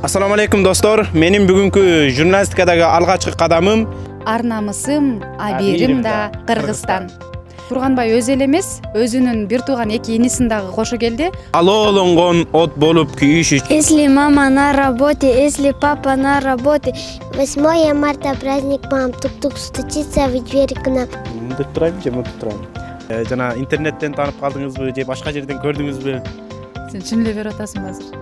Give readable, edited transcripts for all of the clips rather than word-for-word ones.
Assalamu alaikum dostlar. Benim bugünkü jurnalistikadagi algачкы кадамым Ар намысым, Аберим да Кыргызстан. Турганбай өзү эле эмес, өзүнүн бир тууган эки инисин дагы кошо келди. алоолонгон от болуп күйүш. Если мама на работе, если папа на работе. 8 марта праздник мам, тук-тук стучится в дверь к нам. Мынтип турайбы же мынтип турайбы? Жана интернеттен таанып калдыңызбы же башка жерден көрдүңүзбү? Сен чын эле берип атасың азыр.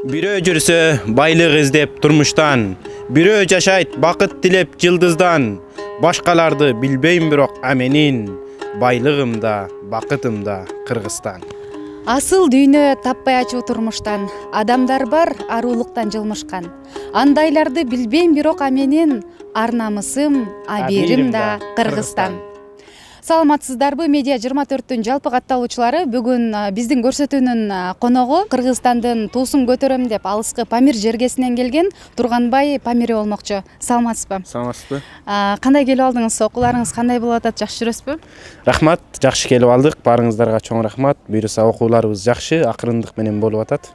Бирөө жүрсө байлык издеп турмуштан, бирөө жашайт бакыт тилеп жылдыздан. Башкаларды билбейм бирок аменин, байлыгым да, бакытым да Кыргызстан. Асыл дүйнө таппай ачуу турмуштан, адамдар бар арулуктан жылмышкан. Андайларды билбейм бирок аменин, ар намысым, Аберим да Кыргызстан. Саламатсыздарбы, Медиа 24-түн жалпы катталуучулары бүгүн биздин көрсөтүүнүн коногу Кыргызстандын туусун көтөрөм деп алыскы Памир жергесинен келген Турганбай Памири болмокчу. Саламатсызбы? Саламатсызбы? Кандай келип алдыңыз? Окууларыңыз кандай болуп атат? Жакшы жүрөсүзбү? Рахмат, жакшы келип алдык. Барыңыздарга чоң рахмат. Буюрса окууларыбыз жакшы, акырындык менен болуп атат.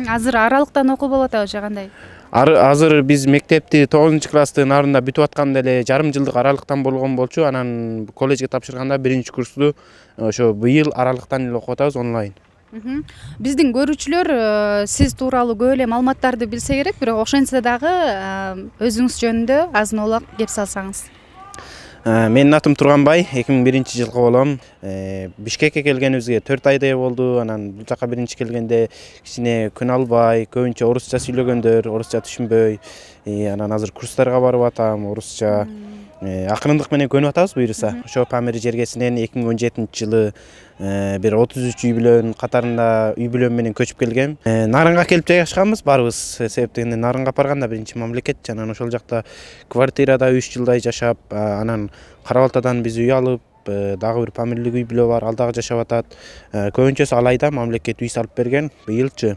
Азыр аралыктан окуу болуп атабы же кандай? Азыр биз мектепти 9-класстын нарында бүтүп атканда эле жарым жылдык аралыктан болгон болчу. Анан колледжге тапшырганда 1-курсту ошо быйыл аралыктан эле окуп атабыз онлайн. Биздин көрүүчүлөр сиз тууралуу көп эле маалыматтарды билсе керек, бирок ошентсе дагы өзүңүз жөнүндө азын-аулак кеп салсаңыз. Менин атым Турганбай, 2001-жылкы болом. Бишкекке келгенибизге 4 айдай болду. Анан бул жака биринчи келгенде кичине күн албай, көбүнчө орусча сүйлөгөндөр, орусча түшүнбөй. Анан азыр курстарга барып атам, орусча. Акырындык менен көнүп атабыз буюрса. Ошо Памир жергесинен 2017-жылы бир 33 үй бүлөнүн катарында үй бүлөм менен көчүп келгем. Нарынга келип жайгашканбыз баарыбыз. Себептен Нарынга барганда биринчи мамлекет, анан ошол жакта квартирада 3 жылдай жашап, анан Кара-Балтадан биз үй алып, дагы бир Памирлик үй бүлө бар, ал дагы жашап атат. Көбүнчөсү Алайда мамлекет үй салып берген. Быйылчы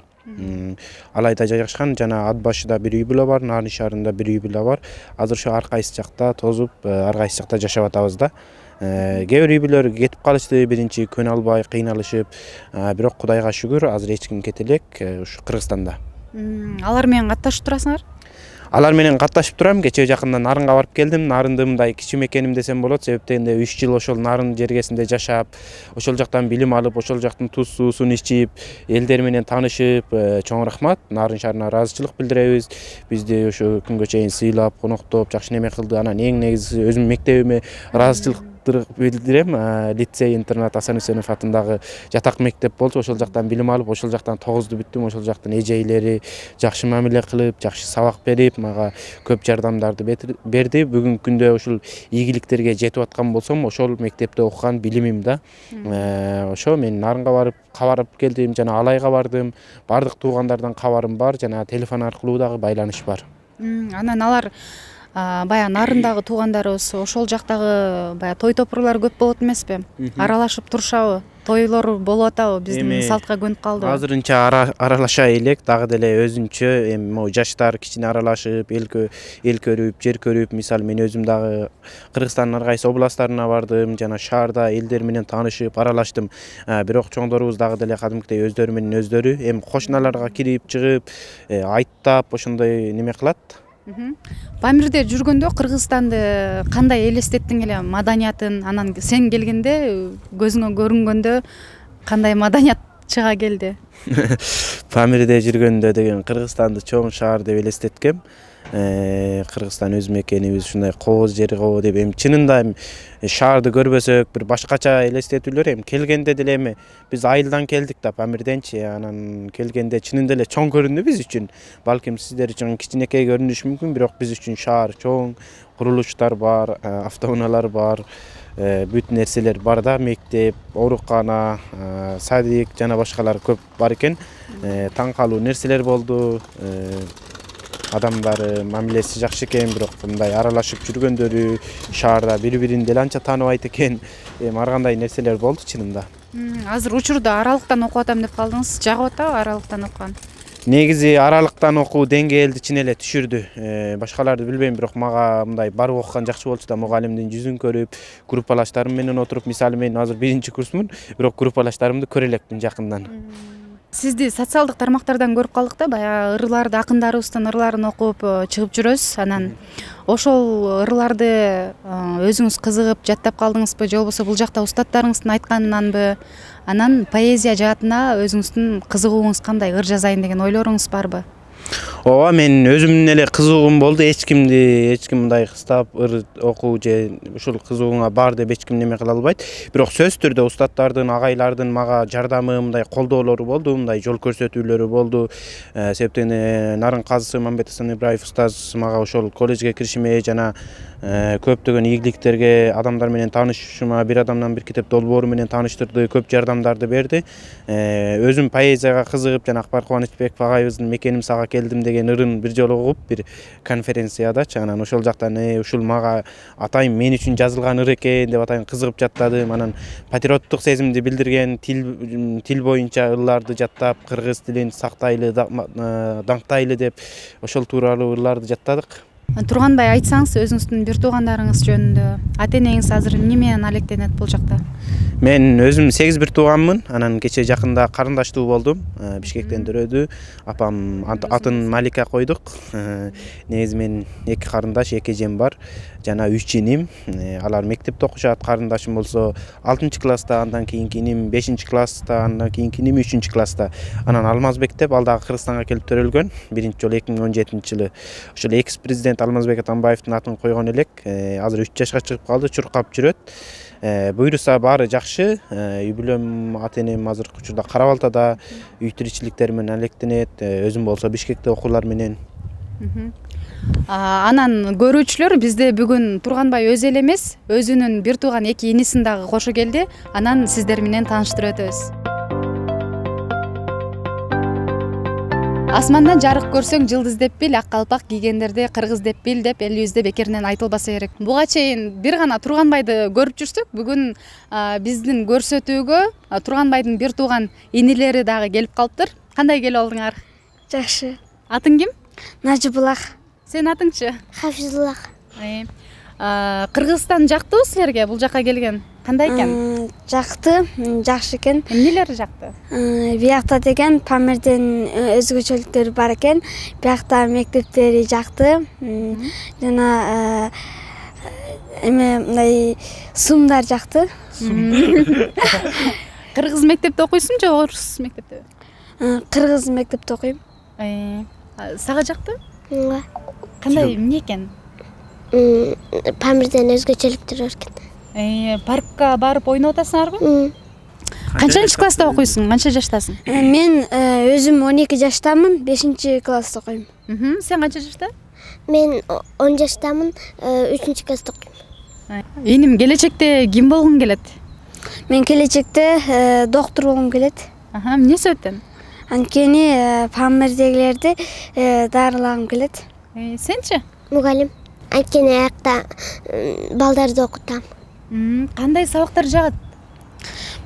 Алайда жайгашкан, жана Ат башыда бир үй бүлө бар, Нарын шаарында бир үй бүлө бар. Азыр ошо ар кайсы жакта тозуп, ар кайсы жакта жашап атабыз да. Кээ бир үй бүлөлөр кетип калышты, биринчи көн албай кыйналышып, бирок Кудайга шүгүр азыр эч ким кете элек, ушу Кыргызстанда. Алар менен катташып турасыңар? Алар менен катташып турам. Кечээ жакында Нарынга барып келдим. Нарынды мындай кичи мекеним десем болот, себептен 3 жыл ошол Нарын жергесинде жашап, ошол жактан билим алып, ошол жактын туз суусун ичип, элдер менен таанышып, чоң рахмат. Нарын шаарына ыраазычылык билдиребиз. Бизди ошо күнгө чейин сыйлап, коноктоп, жакшы неме кылды. Анан эң негизги өзүмдүн мектебиме ыраазычылык билдирем. Лицей интернат Асан Үсенов атындагы жатак мектеп болчу. Ошол жактан билим алып, ошол жактан 9-ду бүттүм. Ошол жактан эжейлери жакшы мамиле кылып, жакшы сабак берип, мага көп жардамдарды берди. Бүгүнкү күндө ушул ийгиликтерге жетип аткан болсом, ошол мектепте окуган билимим да. Ошо мен Нарынга барып, кабарып келдим, жана Алайга бардым. Бардык туугандардан кабарым бар, жана телефон аркылуу дагы байланыш бар. Анан алар бая Нарындагы туугандарыбыз ошол жактагы бая той топурлар көп болот эмеспи? Аралашып турушабы? Тойлор болуп атабы? Биздин салтка көнүп калды. Азырынча аралаша элек, дагы деле өзүнчө эми жаштар кичине аралашып, эл көрүп, жер көрүп, мисалы мен өзүм дагы Кыргызстандын ар кайсы областтарына бардым, жана шаарда элдер менен таанышып, аралаштым. Бирок чоңдорубуз дагы деле кадимкидей өздөрү менен өздөрү, эми кошуналарга кирип чыгып, айттап, ошондой неме кылат. Памирде жүргөндө Кыргызстанды кандай элестеттиң эле, маданиятын? Анан сен келгенде көзүңө көрүнгөндө кандай маданият чыга келди? Памирде жүргөндө деген Кыргызстанды чоң шаар деп элестеткем. Кыргызстан өз мекенибиз, ушундай кооз жери го деп. Эми чынында шаарды көрбөсөк бир башкача элестетүүлөр. Эми келгенде деле эми биз айылдан келдик да, Памирденчи. Анан келгенде чынында эле чоң көрүндү биз үчүн. Балким сиздер үчүн кичинекей көрүнүшү мүмкүн, бирок биз үчүн шаар чоң, курулуштар бар, автоунаалар бар, бүт нерселер бар да, мектеп, оорукана, садик жана башкалар көп бар экен. Таң калуу нерселер болду. Адамдар мамилеси жакшы экен, бирок мындай аралашып жүргөндөрү шаарда бири-бирин деле анча тааныбайт экен. Ар кандай нерселер болду чынында. Азыр учурда аралыктан окуп атам деп калдыңыз. Жагып атабы аралыктан окуган? Негизи аралыктан окуу деңгээлди чын эле түшүрдү. Башкаларды билбейм, бирок мага мындай барып окуган жакшы болчу да, мугалимдин жүзүн көрүп, группалаштарым менен отуруп, мисалы мен азыр 1-курсмун, бирок группалаштарымды көрө элекмин жакындан. Сизди социалдык тармактардан көрүп калдык да, баягы ырларды, акындарыбыздын ырларын окуп чыгып жүрөсүз. Анан ошол ырларды өзүңүз кызыгып жаттап калдыңызбы, же болбосо бул жакта устаттарыңыздын айтканынанбы? Анан поэзия жаатына өзүңүздүн кызыгууңуз кандай, ыр жазайын деген ойлоруңуз барбы? Ооба, мен өзүмдүн эле кызыгуум болду. Эч ким мындай кыстап ыр окуу же ушул кызыгууңа бар деп эч ким неме кыла албайт. Бирок сөзсүз түрдө устаттардын, агайлардын мага жардамы, мындай колдоолору болду, мындай жол көрсөтүүлөрү болду. Себептен Нарын казысы Мамбет Асан Ибраев устаз мага ошол колледжге киришиме жана көптөгөн ийгиликтерге, адамдар менен таанышышыма, бир адамдан бир китеп долбоору менен тааныштырды, көп жардамдарды берди. Өзүм поэзияга кызыгып, жана Акбар Кубанычбеков агайыбыздын Мекеним сага келдим деген ырын бир жолу угуп, бир конференциядачы, анан ошол жактан ушул мага атайын мен үчүн жазылган ыр экен деп атайын кызыгып жаттадым. Анан патриоттук сезимди билдирген тил боюнча ырларды жаттап, кыргыз тилин сактайлы, даңктайлы деп ошол тууралуу ырларды жаттадык. Турганбай, айтсаңыз өзүңүздүн бир туугандарыңыз жөнүндө. Ата энеңиз азыр эмне менен алектенет бул жакта? Мен өзүм 8 бир тууганмын. Анан кече жакында карындаштуу болдум. Бишкектен төрөдү. Апам атын Малика койдук. Негизи мен 2 карындаш, 2 эжем бар. Жана 3 иним. Алар мектепте окушат. Карындашым болсо 6-класста, андан кийинки иним 5-класста, андан кийинки иним 3-класста. Анан Алмазбек деп ал дагы Кыргызстанга келип төрөлгөн. Биринчи жолу 2017-жылы. Ошол экс-президент Алмазбек Атамбаевдин атын койгон элек. Азыр 3 жашка чыгып калды, чуркап жүрөт. Буйруса баары жакшы. Үй бүлөм, ата энем азыркы учурда Кара Балтада үй тиричиликтери менен алектенет. Өзүм болсо Бишкекте окуулар менен. Анан көрүүчүлөр, бизде бүгүн Турганбай өзү эле эмес, өзүнүн бир тууган 2 инисин дагы кошо келди. Анан сиздер менен тааныштырып өтөбүз. Асмандан жарык көрсөң жылдыз деп бил, ак калпак кийгендерди кыргыз деп бил деп элибизде бекеринен айтылбаса керек. Буга чейин бир гана Турганбайды көрүп жүрсөк, бүгүн биздин көрсөтүүгө Турганбайдын бир тууган инилери дагы келип калыптыр. Кандай келип алдыңар? Жакшы. Атың ким? Нажыбулах. Сен атыңчы? Хафизуллах. Кыргызстан жактыбы силерге бул жака келген? Кандай экен? Жакты, жакшы экен. Эмнелери жакты? Биякта деген Памирдин өзгөчөлүктөрү бар экен. Биякта мектептери жакты. Жана мындай сумдар жакты. Кыргыз мектепте окуйсуң же орус мектепте? Кыргыз мектепте окуйм. Сага жакты? Ооба. Кандай эмне экен? Памирден өзгөчөлүктөр бар экен. Паркка барып ойноп атасыңарбы? Канчанчы класста окуйсуң? Канча жаштасың? Мен өзүм 12 жаштамын, 5-класста окуйм. Сен канча жашта? Мен 10 жаштамын, 3-класста окуйм. Иним, келечекте ким болгуң келет? Мен келечекте доктор болгум келет. Эмне себептен? Анткени Памирдегилерди дарылагым келет. Сенчи? Мугалим. Анткени аякта балдарды окутам. Кандай сабактар жагат?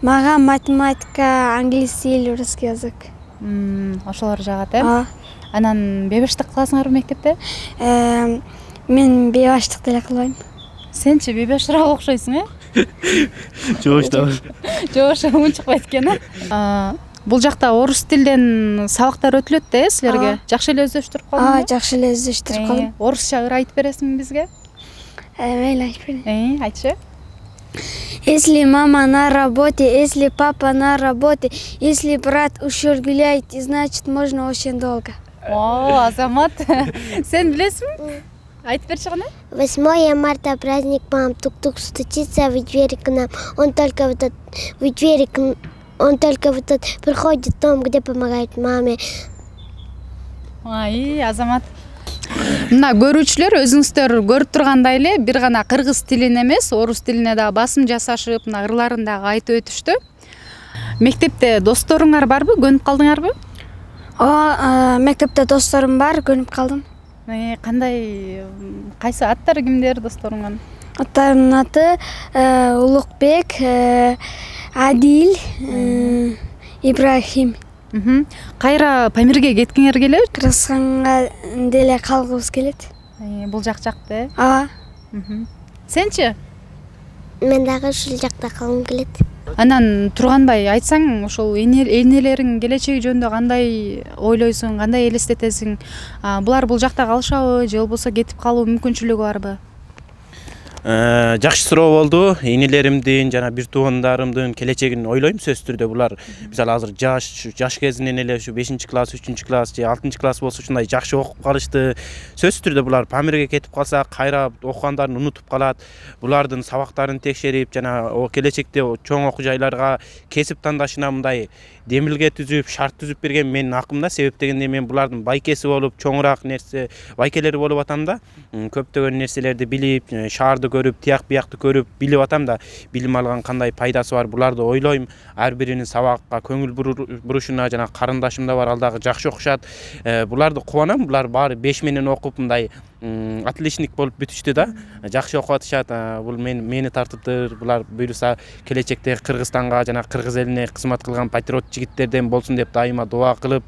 Мага математика, англис тил, русский язык. Ошолор жагат, э? Анан бебештик кыласыңарбы мектепте? Мен бебештик деле кылбайм. Сенчи бебеширээк окшойсуң, э? Жок, унчукпайт экен, э? Бул жакта орус тилден сабактар өтүлөт да, силерге? Жакшы эле өздөштүрүп калдыңбы? Жакшы эле өздөштүрүп калдым. Орусча ыр айтып бересиңби бизге? Мейли айтып берейин. Айтчы. Если мама на работе, если папа на работе, если брат ушел гулять, значит можно очень долго. О, Азамат, сен билесиңби? Айтып берчи кана. 8 марта праздник мам, тук-тук стучится в двери к нам. Он только вот тут приходит там, где помогает маме. Азамат. Мына көрүүчүлөр, өзүңүздөр көрүп тургандай эле бир гана кыргыз тилине эмес, орус тилине да басым жасашып, мына ырларын дагы айтып өтүштү. Мектепте досторуңар барбы? Көнүп калдыңарбы? Мектепте досторум бар, көнүп калдым. Кандай, кайсы аттары кимдер досторуңдун? Аттарымдын аты Улукбек, Адил, Ибрахим. Кайра Памирге кеткиңер келеби? Кыргызстанга деле калгыбыз келет. Бул жак жакты, э? Ооба. Сенчи? Мен дагы ушул жакта калгым келет. Анан Турганбай, айтсаң, ошол энелериң келечеги жөнүндө кандай ойлойсуң, кандай элестетесиң? Булар бул жакта калышабы же болбосо кетип калуу мүмкүнчүлүгү барбы? Жакшы суроо болду. Энелеримдин жана бир туугандарымдын келечегин ойлойм сөзсүз түрдө. Булар мисалы азыр жаш кезинен эле ушу 5-класс, 3-класс же 6-класс болсо ушундай жакшы окуп калышты. Сөзсүз түрдө булар Памирге кетип калса, кайра окугандарын унутуп калат. Булардын сабактарын текшерип, жана келечекте чоң окуу жайларга кесип тандашына мындай демилге түзүп, шарт түзүп берген менин акымда. Себеп дегенде мен булардын байкеси болуп, чоңураак нерсе, байкелери болуп атам да. Көптөгөн нерселерди билип, шаарды көрүп, тияк биякты көрүп билип атам да. Билим алган кандай пайдасы бар, буларды ойлойм. Ар биринин сабакка көңүл бурушуна, жана карындашым да бар, ал дагы жакшы окушат. Буларды кубанам. Булар баары 5 менен окуп мындай отличник болуп бүтүштү да. Жакшы окуп атышат. Бул мени тартыптыр. Булар буйруса келечекте Кыргызстанга жана кыргыз элине кызмат кылган патриот жигиттерден болсун деп дайыма дуа кылып,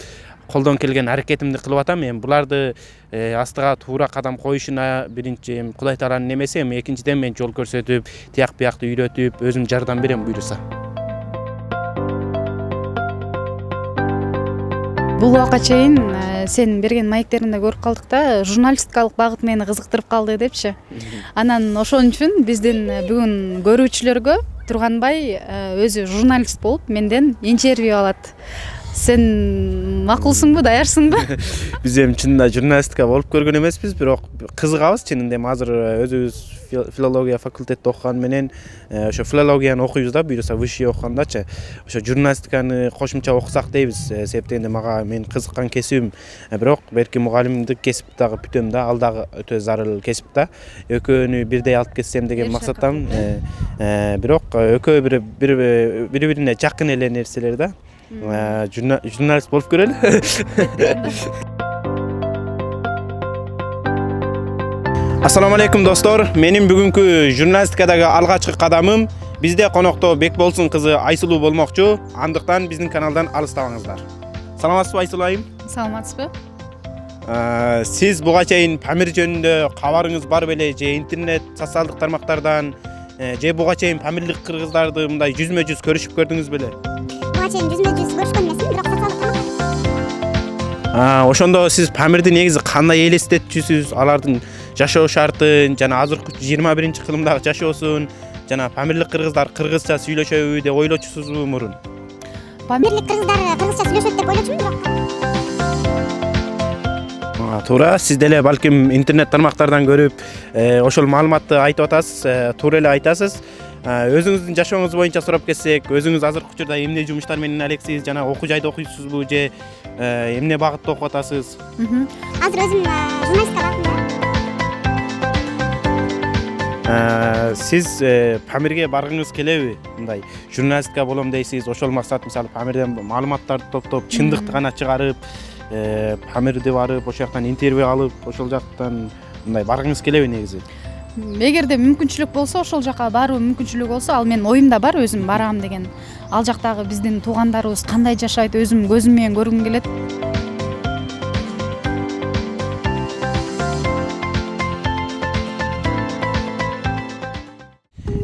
колдон келген аракетимди кылып атам. Мен буларды астыга туура кадам коюшуна биринчи Кудай Тааланын немеси, экинчиден мен жол көрсөтүп, тияк биякты үйрөтүп, өзүм жардам берем буйруса. Бул убакка чейин сен берген маектериңде көрүп калдык да, журналисткалык багыт мени кызыктырып калды депчи. Анан ошон үчүн биздин бүгүн көрүүчүлөргө Турганбай өзү журналист болуп менден интервью алат. Сен макулсуңбу, даярсыңбы? Биз эми чынында журналистика болуп көргөн эмеспиз, бирок кызыгабыз чынында. Азыр өзүбүз филология факультетте окуган менен ошо филологияны окуйбуз да, буюрса высший окугандачы. Ошо журналистиканы кошумча окусак дейбиз. Себеп дегенде мага мен кызыккан кесибим. Бирок берки мугалимдик кесип дагы бүтөм да, ал дагы өтө зарыл кесип да. Экөөнү бирдей алып кетсем деген максаттамын. Бирок экөө бири-бирине жакын эле нерселер да. Журналист болуп көрөлү. Ассаламу алейкум достор. Менин бүгүнкү журналистикадагы алгачкы кадамым бизде конокто Бекболсун кызы Айсулуу болмокчу. Андыктан биздин каналдан алыстабаңыздар. Саламатсызбы Айсулуу айым? Саламатсызбы? Сиз буга чейин Памир жөнүндө кабарыңыз бар беле, же интернет, социалдык тармактардан, же буга чейин памирлик кыргыздарды мындай жүзмө-жүз көрүшүп көрдүңүз беле? Буга чейин жүзмө-жүз көрүшкөн эмесмин, бирок социалдык ошондо сиз Памирди негизи кандай элестетчүсүз? Алардын жашоо шартын, жана азыркы 21-кылымдагы жашоосун, жана памирлик кыргыздар кыргызча сүйлөшөбү деп ойлочусузбу мурун? Памирлик кыргыздар кыргызча сүйлөшөт деп ойлочумун, бирок туура, сиз деле балким интернет тармактардан көрүп, ошол маалыматты айтып атасыз, туура эле айтасыз. Өзүңүздүн жашооңуз боюнча сурап кетсек, өзүңүз азыркы учурда эмне жумуштар менен алексиз, жана окуу жайда окуйсузбу же эмне багытта окуп атасыз? азыр өзүм журналистика багытында. Сиз Памирге баргыңыз келеби? Мындай журналистика болом дейсиз, ошол максат мисалы Памирден маалыматтарды топтоп, чындыкты гана чыгарып, Памирди барып, ошол жактан интервью алып, ошол жактан мындай баргыңыз келеби негизи? Эгерде мүмкүнчүлүк болсо, ошол жака баруу мүмкүнчүлүк болсо, ал менин оюмда бар, өзүм барам деген. Ал жактагы биздин туугандарыбыз кандай жашайт, өзүм көзүм менен көргүм келет.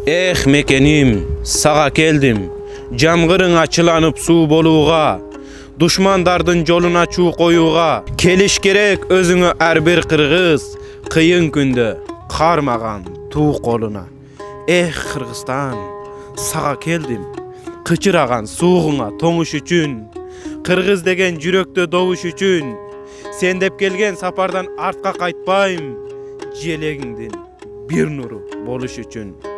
Эх мекеним, сага келдим. Жамгырың ачыланып суу болууга, душмандардын жолуна чуу коюуга. Келиш керек өзүңө ар бир кыргыз, кыйын күндө кармаган туу колуна. Эх Кыргызстан, сага келдим. Кычыраган суугуңа тоңуш үчүн, кыргыз деген жүрөктө добуш үчүн. Сен деп келген сапардан артка кайтпайм, желегиңдин бир нуру болуш үчүн.